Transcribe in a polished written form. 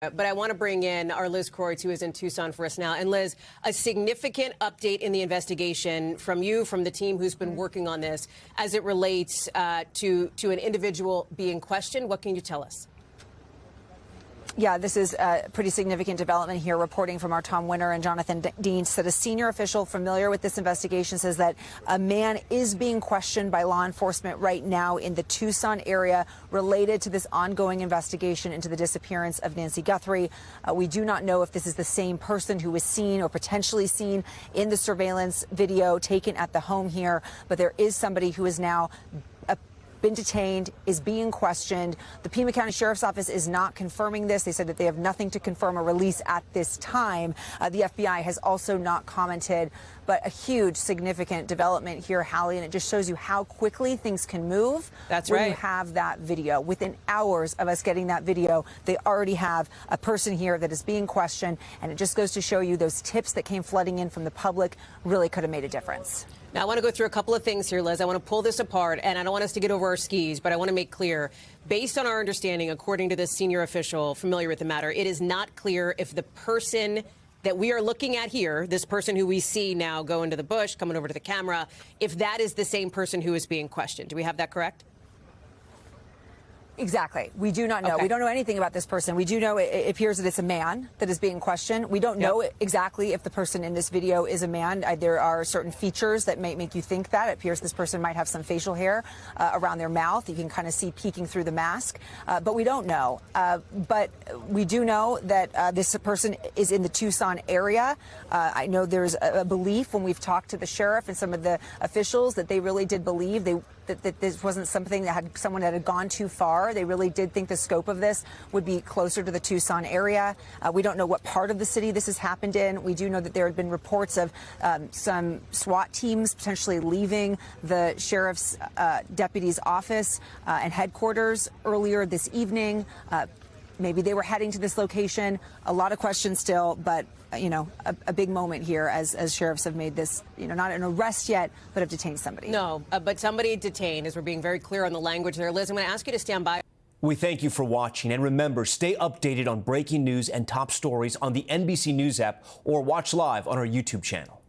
But I want to bring in our Liz Kreutz, who is in Tucson for us now. And Liz, a significant update in the investigation from you, from the team who's been working on this, as it relates to an individual being questioned. What can you tell us? Yeah, this is a pretty significant development here. Reporting from our Tom Winter and Jonathan Dean said a senior official familiar with this investigation says that a man is being questioned by law enforcement right now in the Tucson area related to this ongoing investigation into the disappearance of Nancy Guthrie. We do not know if this is the same person who was seen or potentially seen in the surveillance video taken at the home here, but there is somebody who is now been detained, is being questioned. The Pima County Sheriff's Office is not confirming this. They said that they have nothing to confirm a release at this time. The FBI has also not commented, but a huge, significant development here, Hallie, and it just shows you how quickly things can move. That's when right. You have that video. Within hours of us getting that video, they already have a person here that is being questioned, and it just goes to show you those tips that came flooding in from the public really could have made a difference. Now, I want to go through a couple of things here, Liz. I want to pull this apart, and I don't want us to get over our skis, but I want to make clear, based on our understanding, according to this senior official familiar with the matter, it is not clear if the person that we are looking at here, this person who we see now go into the bush, coming over to the camera, if that is the same person who is being questioned. Do we have that correct? Exactly. We do not know. Okay. We don't know anything about this person. We do know it appears that it's a man that is being questioned. We don't know exactly if the person in this video is a man. There are certain features that may make you think that. It appears this person might have some facial hair around their mouth. You can kind of see peeking through the mask. But we don't know. But we do know that this person is in the Tucson area. I know there's a belief when we've talked to the sheriff and some of the officials that they really did believe that this wasn't something that someone that had gone too far. They really did think the scope of this would be closer to the Tucson area. We don't know what part of the city this has happened in. We do know that there had been reports of some SWAT teams potentially leaving the sheriff's deputy's office and headquarters earlier this evening. Maybe they were heading to this location. A lot of questions still, but, you know, a big moment here as sheriffs have made this, you know, not an arrest yet, but have detained somebody. No, but somebody detained, as we're being very clear on the language there. Liz, I'm going to ask you to stand by. We thank you for watching, and remember, stay updated on breaking news and top stories on the NBC News app or watch live on our YouTube channel.